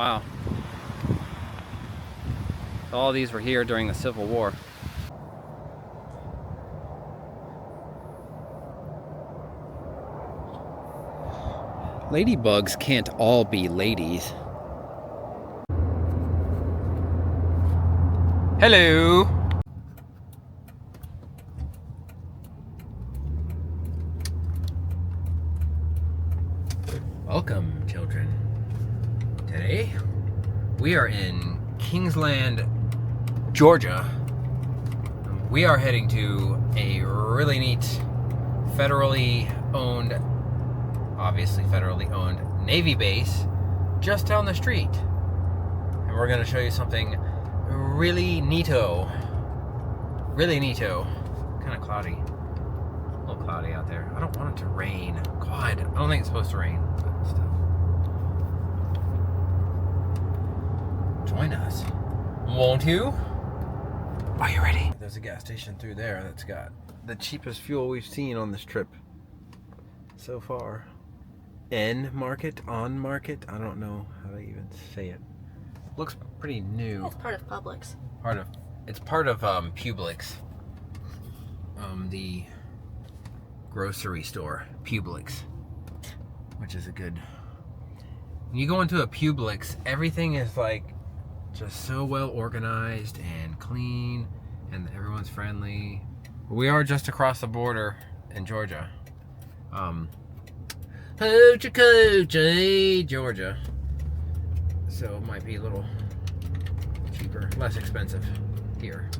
Wow. So all these were here during the Civil War. Ladybugs can't all be ladies. Hello! Welcome, children. Today, we are in Kingsland, Georgia. We are heading to a really neat, obviously federally owned Navy base just down the street. And we're gonna show you something really neato. Really neato. Kind of cloudy. A little cloudy out there. I don't want it to rain. God, I don't think it's supposed to rain, but still. Join us. Won't you? Are you ready? There's a gas station through there that's got the cheapest fuel we've seen on this trip so far. On market, I don't know how to even say it. Looks pretty new. It's part of Publix. It's part of Publix. The grocery store, Publix, which is a good. When you go into a Publix, everything is like just so well organized and clean, and everyone's friendly. We are just across the border in Georgia. Hoochie Coochie, Georgia. So it might be a little cheaper, less expensive here.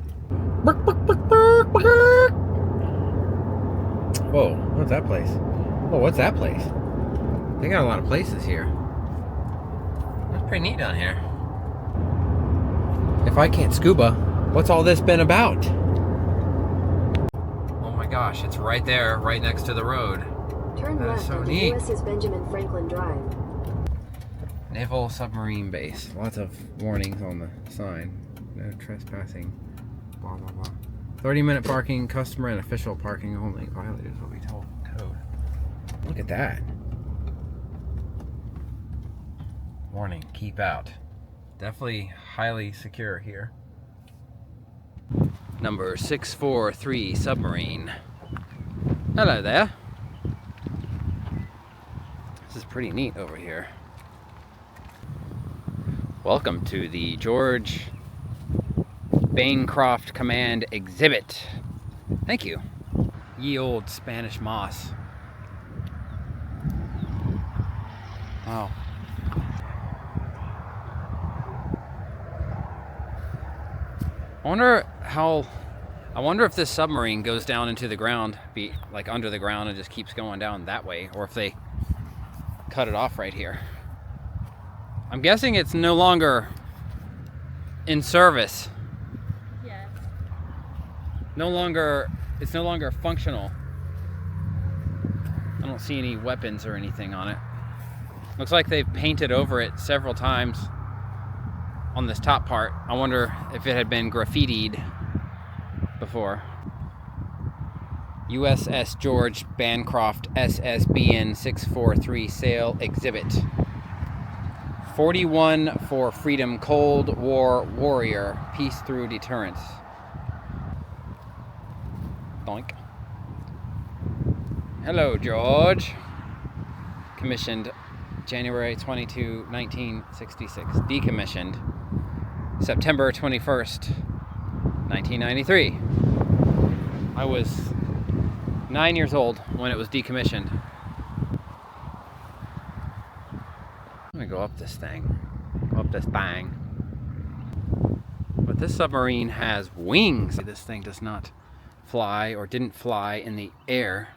Whoa, what's that place? Oh, what's that place? They got a lot of places here. That's pretty neat down here. If I can't scuba, what's all this been about? Oh my gosh, it's right there, right next to the road. Turn That left is so onto neat. USS Benjamin Franklin Drive. Naval submarine base. Lots of warnings on the sign. No trespassing. Blah, blah, blah. 30-minute parking, customer and official parking only. Violators will be told code. Look at that. Warning, keep out. Definitely highly secure here. Number 643 submarine. Hello there. This is pretty neat over here. Welcome to the George Bancroft Command Exhibit. Thank you. Ye old Spanish moss. Wow. I wonder if this submarine goes down into the ground, like under the ground, and just keeps going down that way, or if they cut it off right here. I'm guessing it's no longer in service. Yes. It's no longer functional. I don't see any weapons or anything on it. Looks like they've painted over it several times on this top part. I wonder if it had been graffitied before. USS George Bancroft SSBN 643 Sail Exhibit. 41 for freedom, Cold War warrior, peace through deterrence. Doink. Hello, George. Commissioned January 22, 1966. Decommissioned September 21st, 1993. I was 9 years old when it was decommissioned. I'm gonna go up this thing. Up this thing. But this submarine has wings. This thing does not fly, or didn't fly, in the air.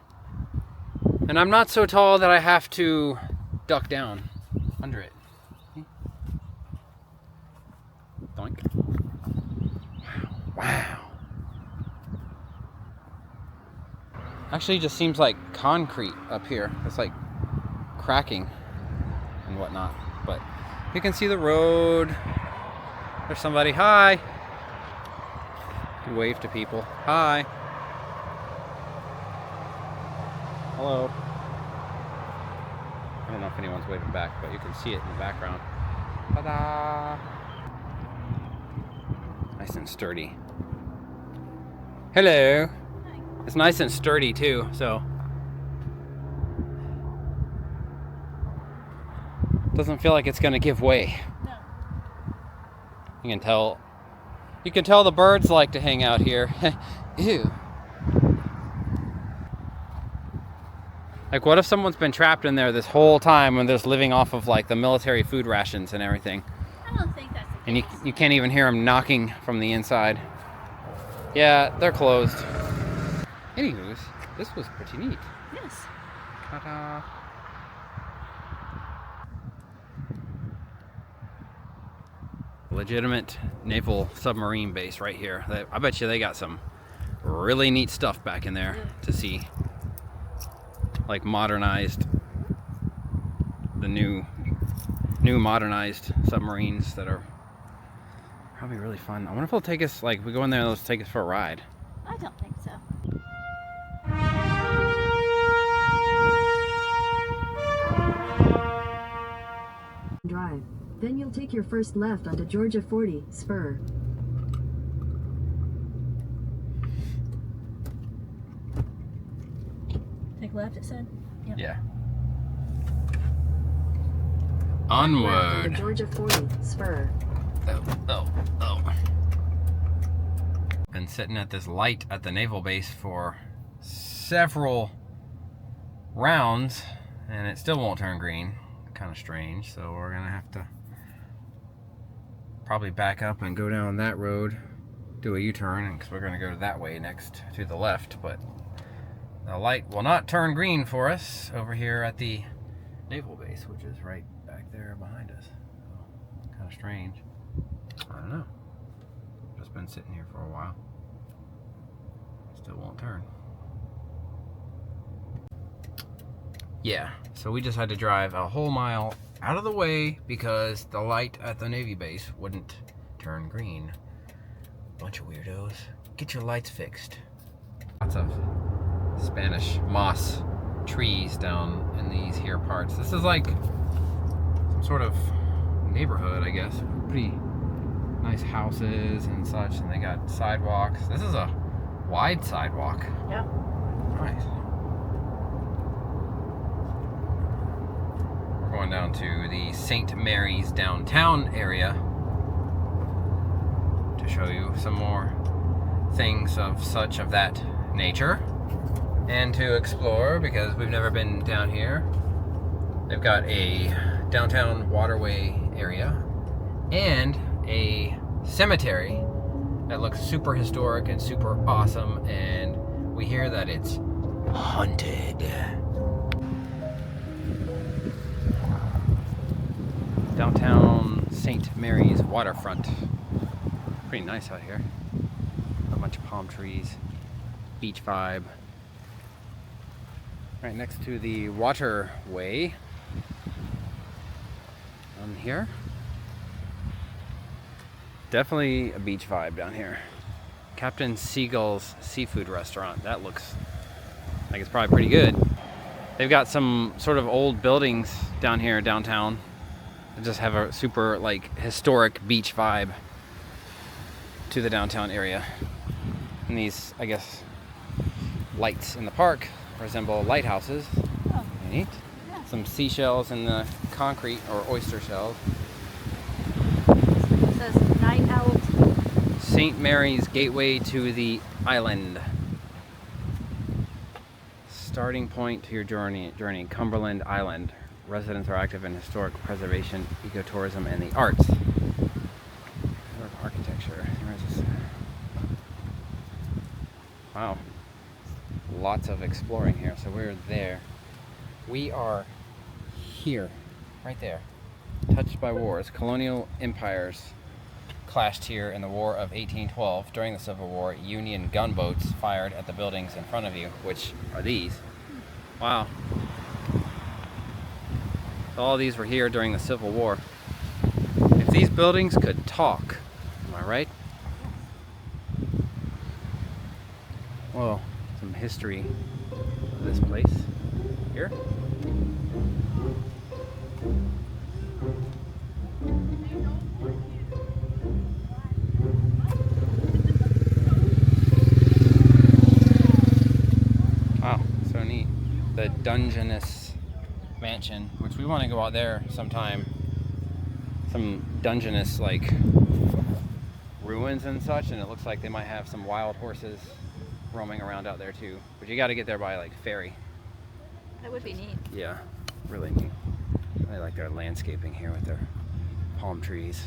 And I'm not so tall that I have to duck down under it. Doink. Wow. Actually, it just seems like concrete up here. It's like cracking and whatnot. But you can see the road. There's somebody. Hi. You wave to people. Hi. Hello. I don't know if anyone's waving back, but you can see it in the background. Ta-da! Nice and sturdy. Hello. Hi. It's nice and sturdy too, so doesn't feel like it's gonna give way. No. You can tell the birds like to hang out here. Ew. Like, what if someone's been trapped in there this whole time when they're just living off of like the military food rations and everything? I don't think that's the And case. you can't even hear them knocking from the inside. Yeah, they're closed. Anywho's, this was pretty neat. Yes. Ta-da. Legitimate naval submarine base right here. I bet you they got some really neat stuff back in there to see. Like modernized, the new modernized submarines that are probably really fun. I wonder if they'll take us, like, we go in there and they'll take us for a ride. I don't think so. Drive. Then you'll take your first left onto Georgia 40, spur. Take left, it said? Yep. Yeah. Left onto Onward. Georgia 40, spur. Oh. Been sitting at this light at the naval base for several rounds and it still won't turn green. Kind of strange, so we're gonna have to probably back up and go down that road, do a U-turn, because we're gonna go that way next to the left, but the light will not turn green for us over here at the naval base, which is right back there behind us. So, kind of strange. I don't know. Just been sitting here for a while. Still won't turn. Yeah, so we just had to drive a whole mile out of the way because the light at the Navy base wouldn't turn green. Bunch of weirdos. Get your lights fixed. Lots of Spanish moss trees down in these here parts. This is like some sort of neighborhood, I guess. Pretty nice houses and such, and they got sidewalks. This is a wide sidewalk. Yeah. Nice. We're going down to the St. Mary's downtown area to show you some more things of that nature and to explore because we've never been down here. They've got a downtown waterway area and a cemetery that looks super historic and super awesome, and we hear that it's haunted. Downtown St. Mary's waterfront. Pretty nice out here. A bunch of palm trees, beach vibe. Right next to the waterway. On here. Definitely a beach vibe down here. Captain Seagull's Seafood Restaurant. That looks like it's probably pretty good. They've got some sort of old buildings down here downtown. They just have a super like historic beach vibe to the downtown area. And these, I guess, lights in the park resemble lighthouses. Oh. Neat. Yeah. Some seashells in the concrete, or oyster shells. It says night out. St. Mary's Gateway to the Island. Starting point to your journey, Cumberland Island. Residents are active in historic preservation, ecotourism, and the arts. Architecture. Wow. Lots of exploring here. So we're there. We are here. Right there. Touched by wars. Colonial empires clashed here in the War of 1812. During the Civil War, Union gunboats fired at the buildings in front of you, which are these. Wow. All these were here during the Civil War. If these buildings could talk, am I right? Whoa, some history of this place here. the Dungeness mansion, which we want to go out there sometime. Some Dungeness like ruins and such, and it looks like they might have some wild horses roaming around out there too. But you got to get there by like ferry. That would be neat. Yeah, really neat. I like their landscaping here with their palm trees,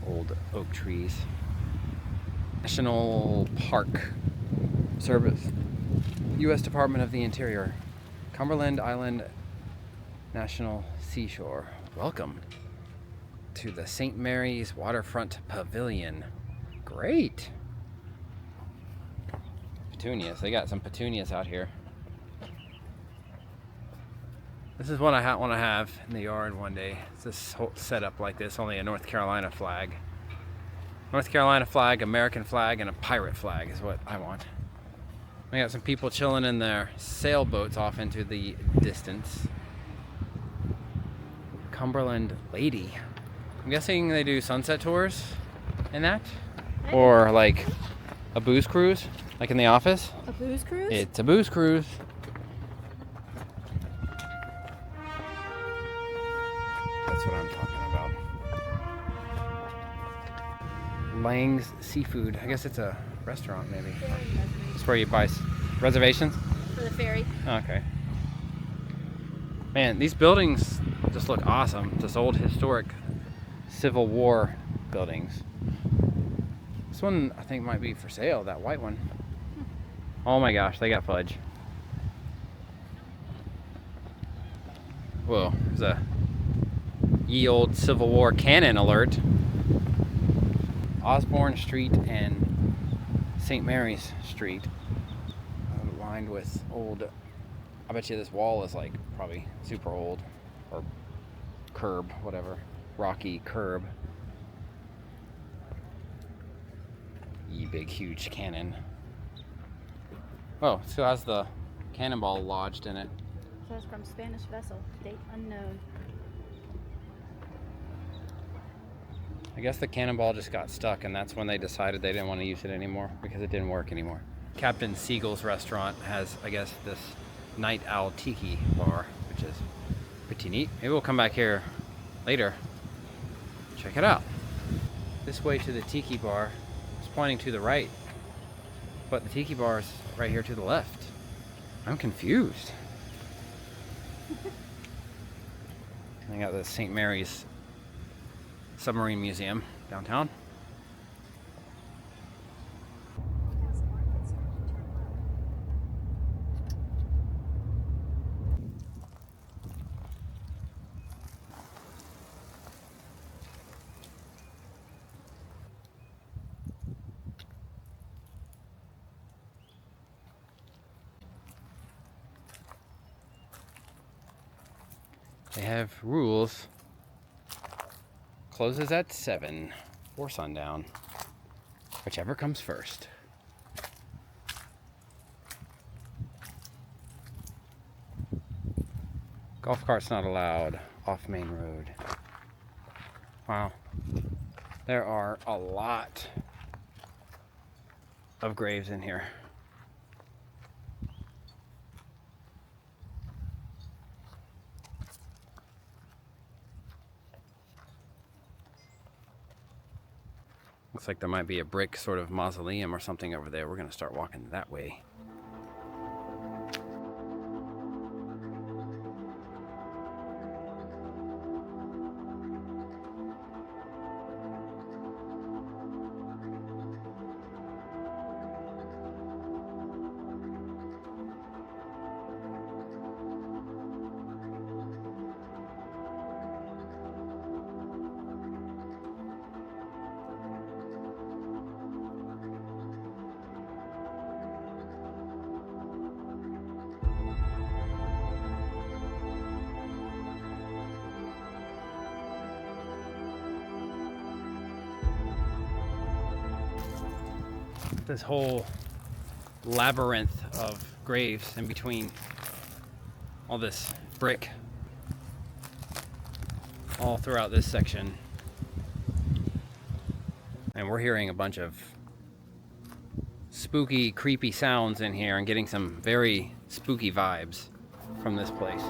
old oak trees. National Park Service, U.S. Department of the Interior, Cumberland Island National Seashore. Welcome to the St. Mary's Waterfront Pavilion. Great. Petunias. They got some petunias out here. This is what I want to have in the yard one day. It's this whole setup like this, only a North Carolina flag. North Carolina flag, American flag, and a pirate flag is what I want. We got some people chilling in their sailboats off into the distance. Cumberland Lady. I'm guessing they do sunset tours in that? Or like a booze cruise, like in The Office. A booze cruise? It's a booze cruise. That's what I'm talking about. Lang's Seafood. I guess it's a restaurant, maybe. It's where you buy reservations? For the ferry. Okay. Man, these buildings just look awesome. Just old historic Civil War buildings. This one I think might be for sale, that white one. Oh my gosh, they got fudge. Whoa, there's a ye old Civil War cannon alert. Osborne Street and St. Mary's Street, lined with old, I bet you this wall is like probably super old, or curb, whatever, rocky curb. Ye big huge cannon. Oh, it still has the cannonball lodged in it. It says from Spanish vessel, date unknown. I guess the cannonball just got stuck, and that's when they decided they didn't want to use it anymore because it didn't work anymore. Captain Siegel's restaurant has, I guess, this Night Owl Tiki bar, which is pretty neat. Maybe we'll come back here later. Check it out. This way to the Tiki bar is pointing to the right, but the Tiki bar is right here to the left. I'm confused. I got the St. Mary's Submarine Museum downtown. They have rules. Closes at 7 or sundown, whichever comes first. Golf carts not allowed off main road. Wow, there are a lot of graves in here. Looks like there might be a brick sort of mausoleum or something over there. We're going to start walking that way. This whole labyrinth of graves in between all this brick all throughout this section. And we're hearing a bunch of spooky, creepy sounds in here and getting some very spooky vibes. from this place.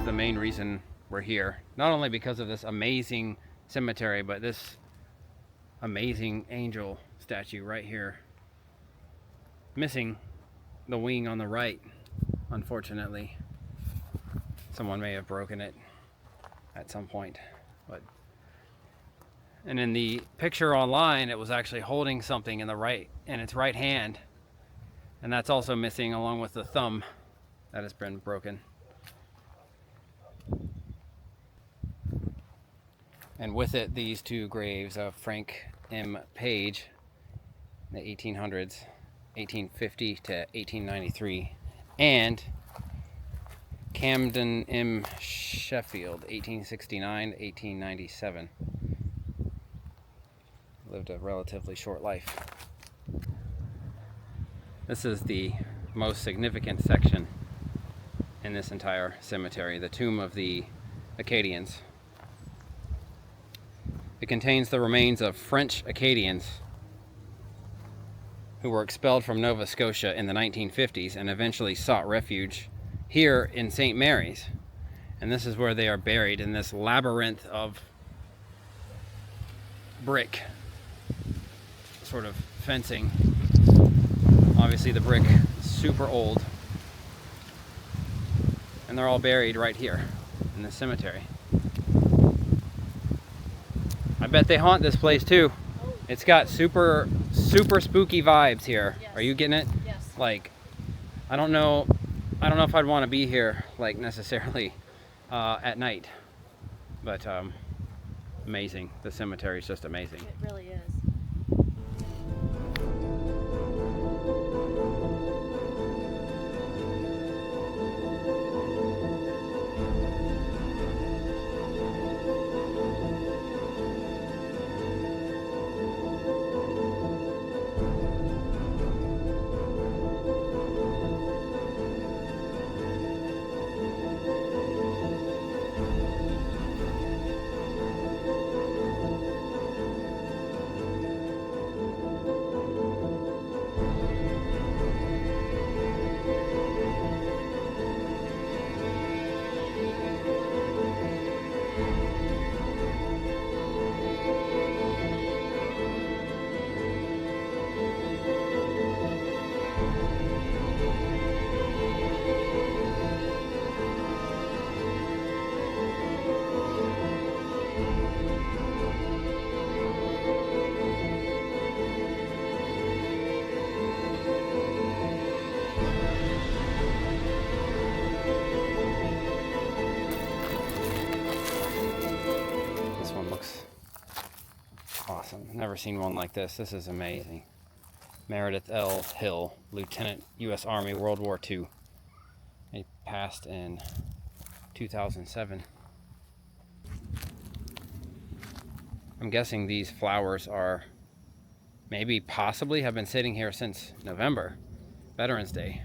The main reason we're here, not only because of this amazing cemetery, but this amazing angel statue right here, missing the wing on the right. Unfortunately, someone may have broken it at some point, and in the picture online it was actually holding something in its right hand, and that's also missing, along with the thumb that has been broken. And with it, these two graves of Frank M. Page in the 1800s, 1850 to 1893, and Camden M. Sheffield, 1869 to 1897. Lived a relatively short life. This is the most significant section in this entire cemetery, the tomb of the Acadians. It contains the remains of French Acadians who were expelled from Nova Scotia in the 1950s and eventually sought refuge here in St. Mary's. And this is where they are buried, in this labyrinth of brick sort of fencing. Obviously the brick is super old, and they're all buried right here in this cemetery. I bet they haunt this place too. It's got super spooky vibes here. Yes. Are you getting it? Yes. Like, I don't know if I'd want to be here, like, necessarily at night, but amazing. The cemetery is just amazing. It really is. Awesome. Never seen one like this. This is amazing. Meredith L. Hill, Lieutenant, U.S. Army, World War II. He passed in 2007. I'm guessing these flowers are possibly have been sitting here since November, Veterans Day,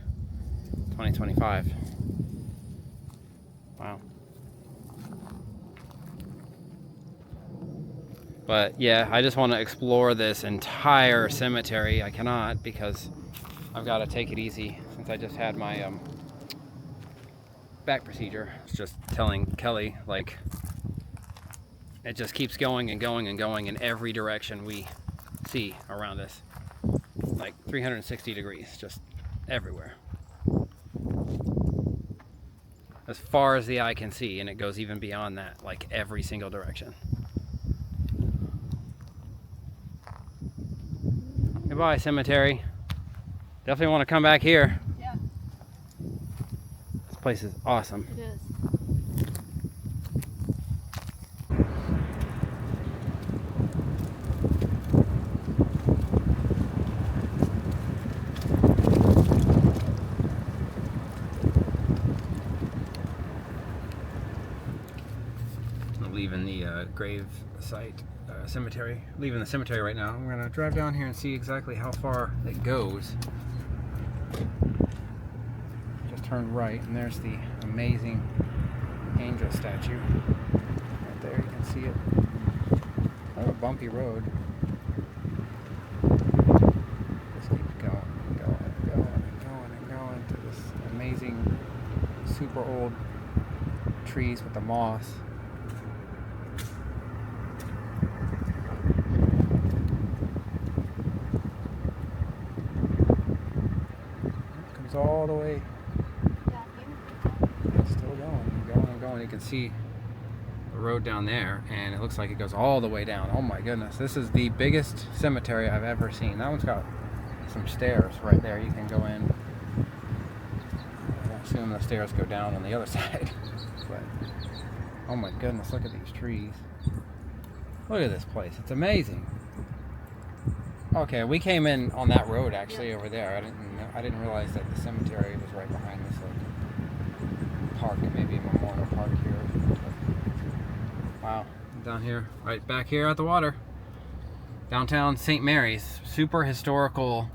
2025. Wow. But yeah, I just want to explore this entire cemetery. I cannot, because I've got to take it easy since I just had my back procedure. I was just telling Kelly, like, it just keeps going and going and going in every direction we see around us. Like 360 degrees, just everywhere. As far as the eye can see, and it goes even beyond that, like every single direction. Goodbye, cemetery. Definitely want to come back here. Yeah. This place is awesome. It is. grave site, cemetery. Leaving the cemetery right now. I'm gonna drive down here and see exactly how far it goes. Just turn right, and there's the amazing angel statue. Right there, you can see it. Kind of a bumpy road. Just keeps going and going and going and going and going to this amazing, super old trees with the moss. It comes all the way. It's still going and going and going. You can see the road down there, and it looks like it goes all the way down. Oh my goodness, this is the biggest cemetery I've ever seen. That one's got some stairs right there. You can go in. I assume the stairs go down on the other side. But oh my goodness, look at these trees. Look at this place. It's amazing. Okay, we came in on that road actually over there. I didn't realize that the cemetery was right behind this like park, maybe a memorial park here. Wow, down here, right back here at the water. Downtown St. Mary's, super historical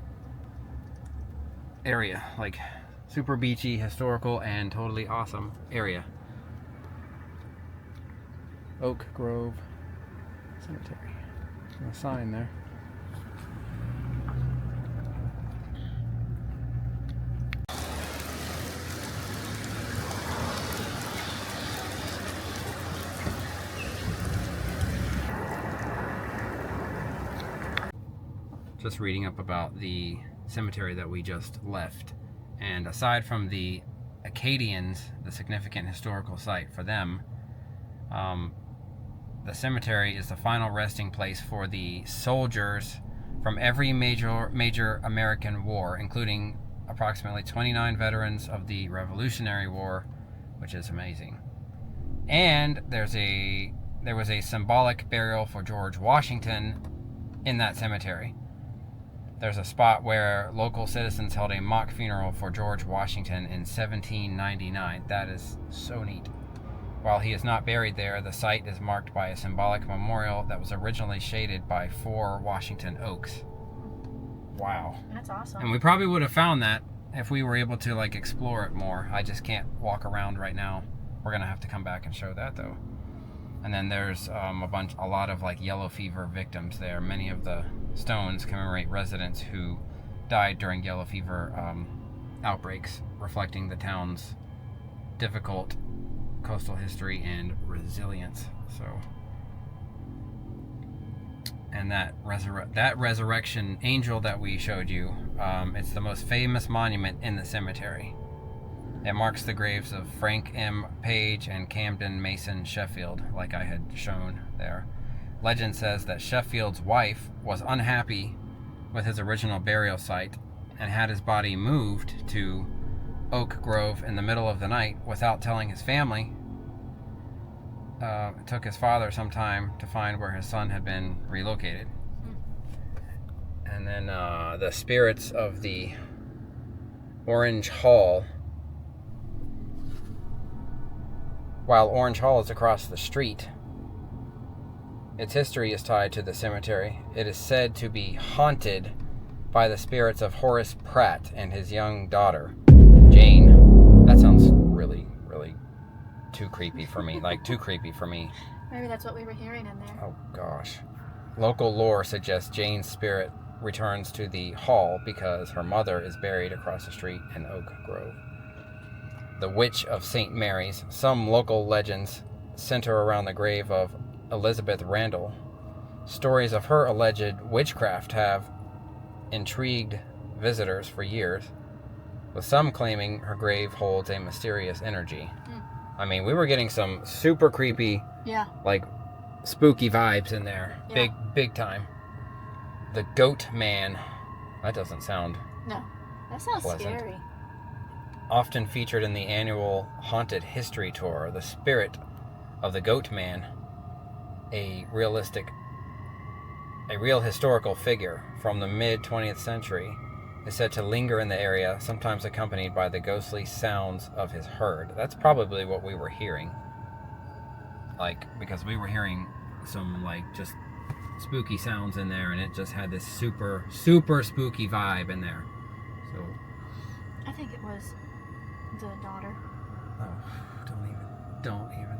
area, like super beachy, historical, and totally awesome area. Oak Grove Cemetery. There's a sign there. Just reading up about the cemetery that we just left, and aside from the Acadians, the significant historical site for them, the cemetery is the final resting place for the soldiers from every major American war, including approximately 29 veterans of the Revolutionary War, which is amazing. And there was a symbolic burial for George Washington in that cemetery. There's a spot where local citizens held a mock funeral for George Washington in 1799. That is so neat. While he is not buried there, the site is marked by a symbolic memorial that was originally shaded by 4 Washington oaks. Wow. That's awesome. And we probably would have found that if we were able to like explore it more. I just can't walk around right now. We're gonna have to come back and show that though. And then there's a lot of like yellow fever victims there. Many of the stones commemorate residents who died during yellow fever outbreaks, reflecting the town's difficult coastal history and resilience. So, and that resurrection angel that we showed you, it's the most famous monument in the cemetery. It marks the graves of Frank M. Page and Camden Mason Sheffield, like I had shown there. Legend says that Sheffield's wife was unhappy with his original burial site and had his body moved to Oak Grove in the middle of the night without telling his family. It took his father some time to find where his son had been relocated. And then the spirits of the Orange Hall. While Orange Hall is across the street, its history is tied to the cemetery. It is said to be haunted by the spirits of Horace Pratt and his young daughter, Jane. That sounds really, really too creepy for me. Like, too creepy for me. Maybe that's what we were hearing in there. Oh, gosh. Local lore suggests Jane's spirit returns to the hall because her mother is buried across the street in Oak Grove. The Witch of St. Mary's. Some local legends center around the grave of Elizabeth Randall. Stories of her alleged witchcraft have intrigued visitors for years, with some claiming her grave holds a mysterious energy. I mean, we were getting some super creepy, like spooky vibes in there. Yeah. Big time. The Goat Man. That doesn't sound No, that sounds pleasant. scary. Often featured in the annual Haunted History Tour, the spirit of the Goat Man, a real historical figure from the mid-20th century, is said to linger in the area, sometimes accompanied by the ghostly sounds of his herd. That's probably what we were hearing. Like, because we were hearing some like just spooky sounds in there, and it just had this super spooky vibe in there. So I think it was the daughter. oh, don't even.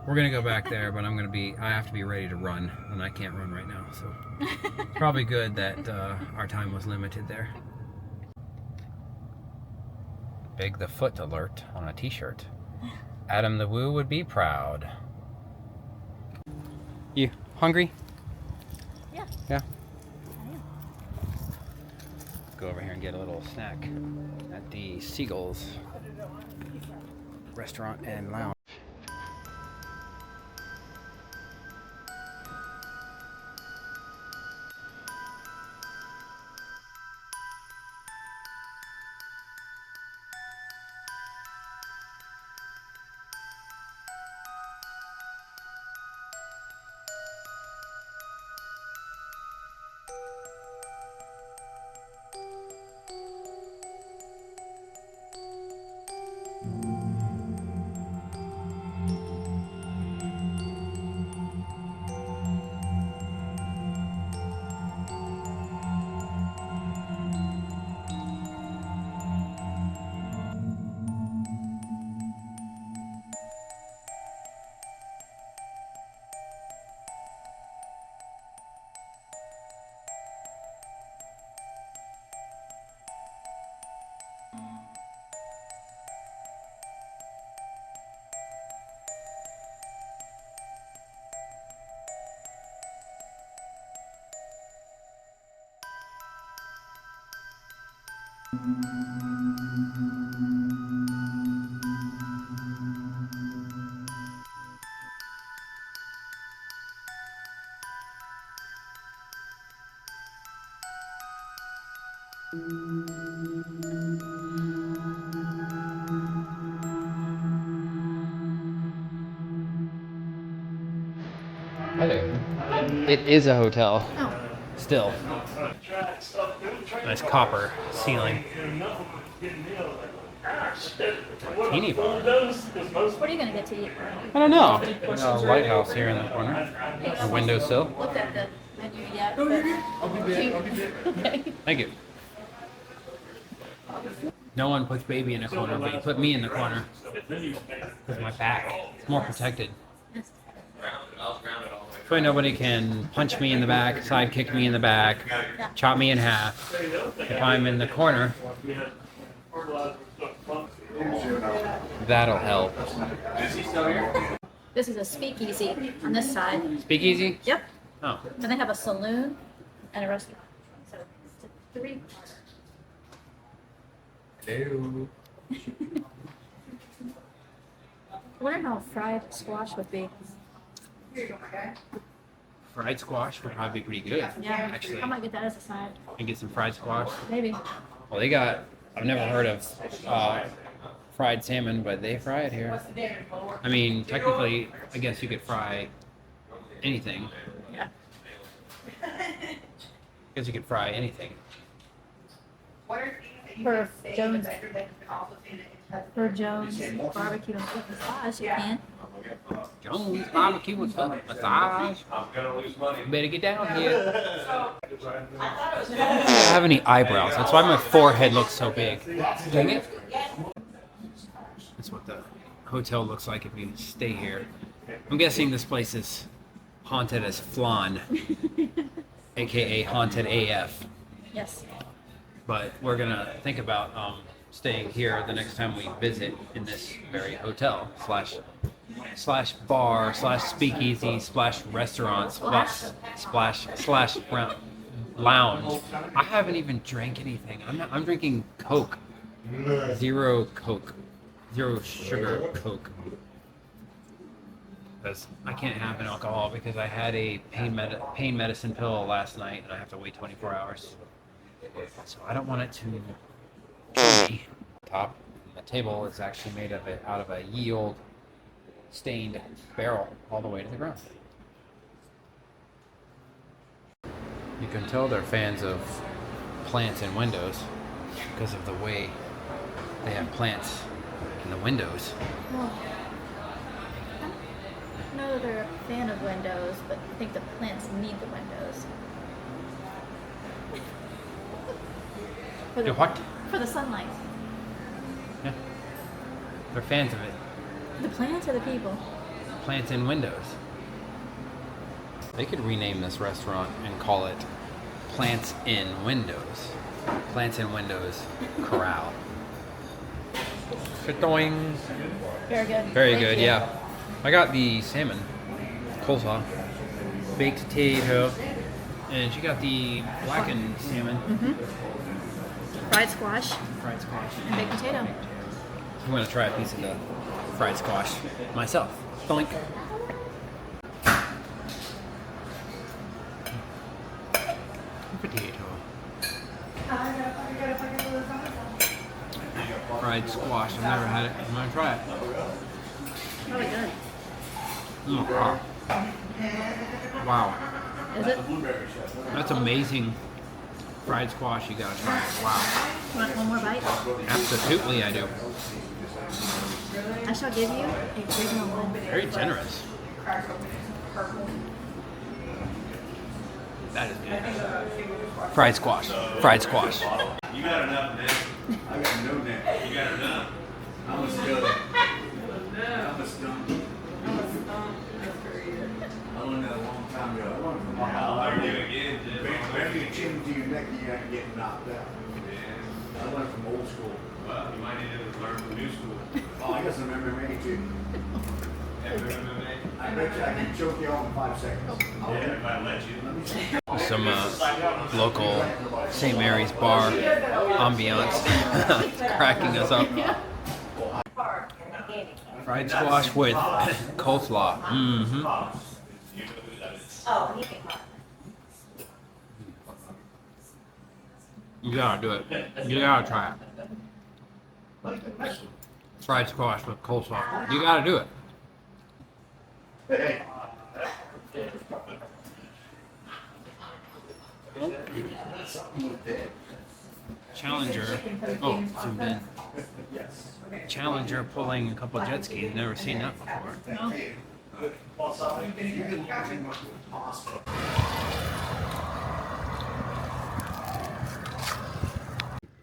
We're gonna go back there, but I have to be ready to run, and I can't run right now, so it's probably good that our time was limited there. Big the foot alert on a t-shirt. Adam the Woo would be proud. You hungry? Yeah. Yeah. I am. Let's go over here and get a little snack at the Seagulls restaurant and lounge. Hi there. It is a hotel. Oh, Still. Nice copper ceiling. Teeny bar. what are you gonna get to eat? I don't know. A lighthouse here in the corner. A windowsill. Looked at the menu yet, but okay. Thank you. No one puts baby in a corner, but you put me in the corner. With my back. It's more protected. So nobody can punch me in the back, side kick me in the back, chop me in half. If I'm in the corner, that'll help. This is a speakeasy on this side. Speakeasy? Yep. Oh. And they have a saloon and a restaurant. So it's a three. Hello. I wonder how fried squash would be. Fried squash would probably be pretty good. Yeah, Actually. I might get that as a side. And get some fried squash. Maybe. Well, they got, I've never heard of fried salmon, but they fry it here. I mean, technically, I guess you could fry anything. Yeah. I guess you could fry anything. For Jones. For Jones barbecue and foot massage, you can. Jones barbecue with massage. You better get down here. I don't have any eyebrows. That's why my forehead looks so big. Dang it. That's what the hotel looks like if you stay here. I'm guessing this place is haunted as flan, aka haunted AF. Yes. But we're gonna think about staying here the next time we visit in this very hotel slash bar slash speakeasy slash restaurant slash lounge. I haven't even drank anything. I'm drinking Coke. Zero sugar Coke. Because I can't have an alcohol because I had a pain medicine pill last night and I have to wait 24 hours. So I don't want it to kill me. Top, the table is actually made out of a ye old stained barrel all the way to the ground. You can tell they're fans of plants in windows because of the way they have plants in the windows. know they're a fan of windows, but I think the plants need the windows. For The what? For the sunlight. Yeah. They're fans of it. The plants or the people? Plants in windows. They could rename this restaurant and call it Plants in Windows. Plants in Windows Corral. Doing. Very good. Very Thank good, you. yeah. I got the salmon, coleslaw, baked potato, and she got the blackened salmon, Fried squash fried squash. and baked potato. I'm gonna try a piece of the fried squash myself. Doink. Potato. Fried squash. I've never had it. I'm gonna try it. Really good. Wow. Is it? That's amazing fried squash. You gotta try it. Wow. You want one more bite? Absolutely, I do. I shall give you a original one. Very generous. That is good. Fried squash. Fried squash. You got enough neck. I got no neck. You got enough. I'm a skeleton. I'm a stump. I learned that a long time ago. I learned from my I'll learn you again. Bend your chin to your neck, you ain't getting knocked out. I learned from old school. Well, you might need to learn from new school. Oh, I got some MMA too. MMA. I bet you I can choke you all in 5 seconds. Yeah, if I let you. Some local St. Mary's bar ambiance. It's cracking us up. Fried squash with coleslaw. Mm-hmm. You gotta do it. You gotta try it. Fried squash with coleslaw. You gotta do it. Challenger. Oh, zoomed in. Challenger pulling a couple jet skis. Never seen that before.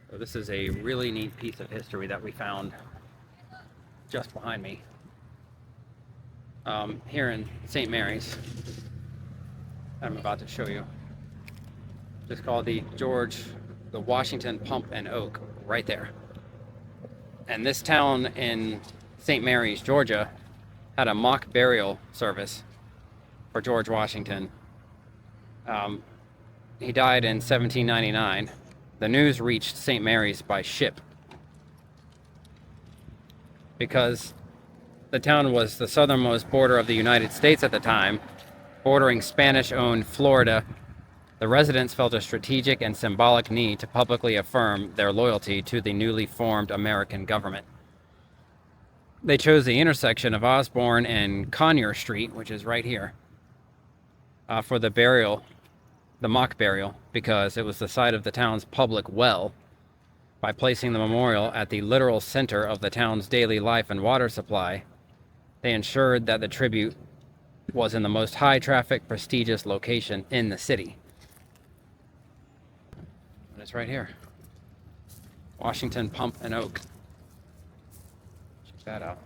So this is a really neat piece of history that we found just behind me. Here in St. Mary's. I'm about to show you. It's called the Washington Pump and Oak, right there. And this town in St. Mary's, Georgia, had a mock burial service for George Washington. He died in 1799. The news reached St. Mary's by ship because the town was the southernmost border of the United States at the time, bordering Spanish-owned Florida. The residents felt a strategic and symbolic need to publicly affirm their loyalty to the newly formed American government. They chose the intersection of Osborne and Conyer Street, which is right here, for the burial, the mock burial, because it was the site of the town's public well. By placing the memorial at the literal center of the town's daily life and water supply, they ensured that the tribute was in the most high-traffic, prestigious location in the city. And it's right here. Washington Pump and Oak. Check that out.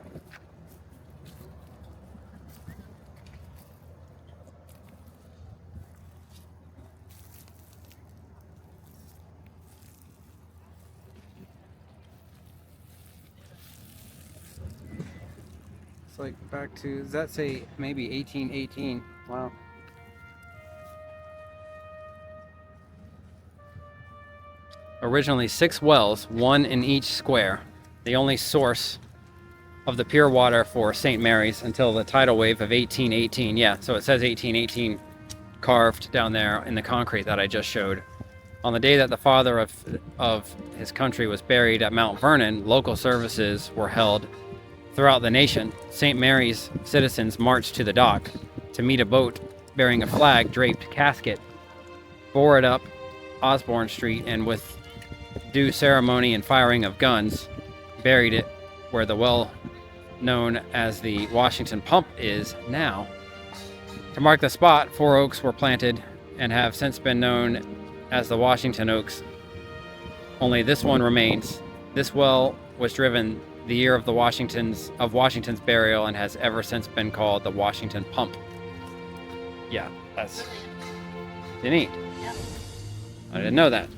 It's like back to, does that say maybe 1818? Wow. Originally 6 wells, 1 in each square. The only source of the pure water for St. Mary's until the tidal wave of 1818. Yeah, so it says 1818 carved down there in the concrete that I just showed. On the day that the father of his country was buried at Mount Vernon, local services were held throughout the nation. St. Mary's citizens marched to the dock to meet a boat bearing a flag-draped casket, bore it up Osborne Street, and with due ceremony and firing of guns, buried it where the well known as the Washington Pump is now. To mark the spot, 4 oaks were planted and have since been known as the Washington Oaks. Only this one remains. This well was driven the year of Washington's burial and has ever since been called the Washington Pump. Yeah, that's neat. Yep. I didn't know that.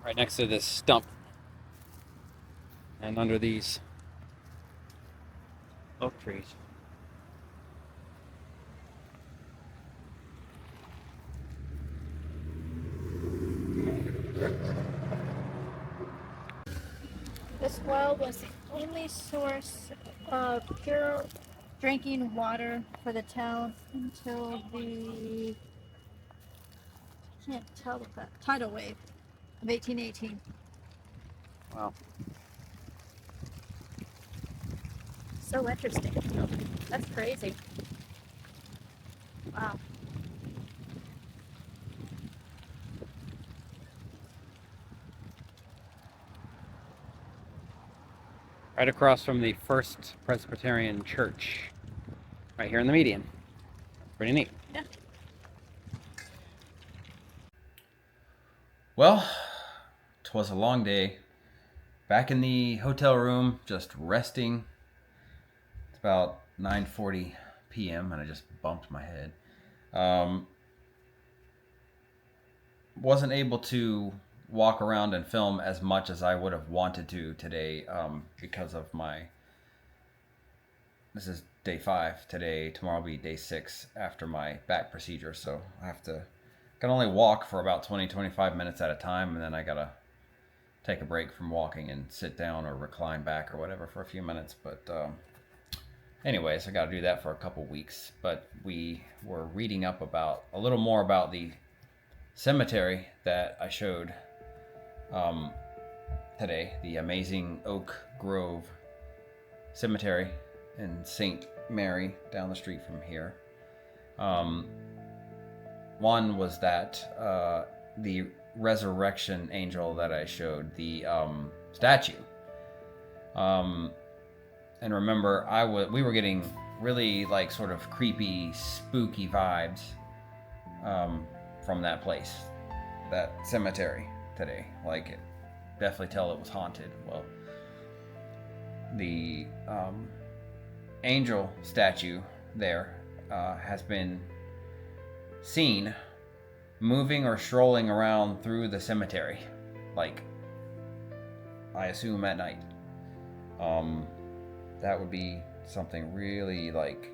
Right next to this stump and under these oak trees. This well was the only source of pure drinking water for the town until the tidal wave of 1818. Wow. So interesting. That's crazy. Wow. Right across from the First Presbyterian Church. Right here in the median. Pretty neat. Yeah. Well, 'twas a long day. Back in the hotel room, just resting. It's about 9:40 p.m. and I just bumped my head. Wasn't able to walk around and film as much as I would have wanted to today because of this is day 5 today. Tomorrow will be day 6 after my back procedure, so I can only walk for about 20-25 minutes at a time, and then I gotta take a break from walking and sit down or recline back or whatever for a few minutes. But anyways, I gotta do that for a couple weeks. But we were reading up a little more about the cemetery that I showed today, the amazing Oak Grove Cemetery in St. Mary down the street from here. One was that the resurrection angel that I showed, the statue. And remember, we were getting really like sort of creepy, spooky vibes from that place, that cemetery today. Like, it definitely tell it was haunted. Well, the angel statue there has been seen moving or strolling around through the cemetery, like, I assume at night. That would be something really like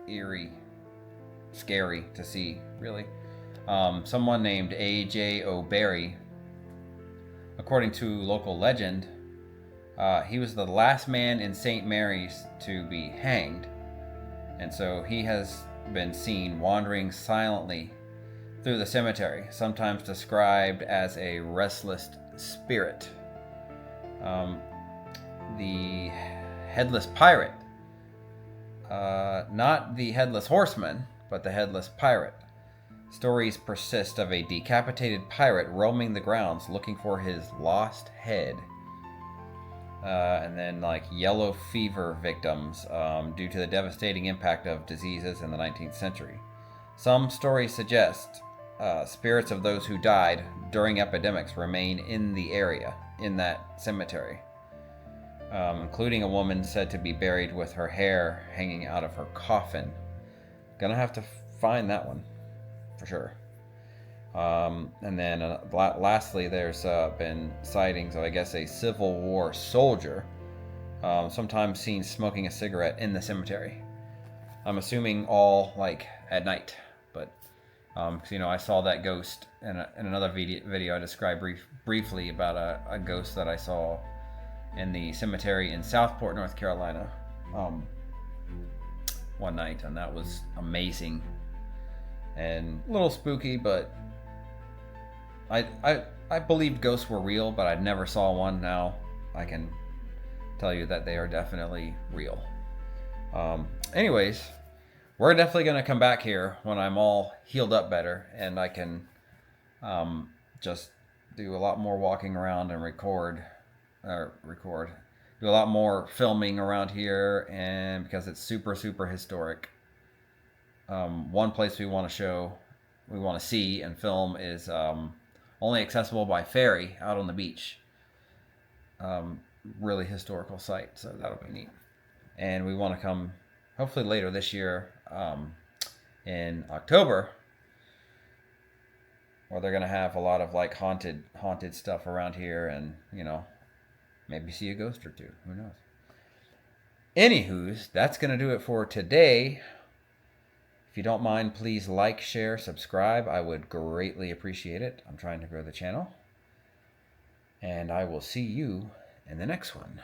eerie, scary to see, really. Someone named A.J. O'Berry, according to local legend, he was the last man in St. Mary's to be hanged, and so he has been seen wandering silently through the cemetery, sometimes described as a restless spirit. The headless pirate, not the headless horseman, but the headless pirate. Stories persist of a decapitated pirate roaming the grounds looking for his lost head. And then like yellow fever victims due to the devastating impact of diseases in the 19th century. Some stories suggest spirits of those who died during epidemics remain in the area, in that cemetery, including a woman said to be buried with her hair hanging out of her coffin. Gonna have to find that one for sure. And then lastly, there's been sightings of, I guess, a Civil War soldier, sometimes seen smoking a cigarette in the cemetery. I'm assuming all like at night, but I saw that ghost in another video I described briefly about a ghost that I saw in the cemetery in Southport, North Carolina, one night, and that was amazing and a little spooky, but I believed ghosts were real, but I never saw one. Now I can tell you that they are definitely real. Anyways, we're definitely going to come back here when I'm all healed up better and I can just do a lot more walking around and do a lot more filming around here, and because it's super, super historic. One place we want to see and film is only accessible by ferry out on the beach. Really historical site, so that'll be neat. And we want to come hopefully later this year, in October, where they're gonna have a lot of like haunted stuff around here, and maybe see a ghost or two. Who knows? Anywho's, that's gonna do it for today. If you don't mind, please like, share, subscribe. I would greatly appreciate it. I'm trying to grow the channel. And I will see you in the next one.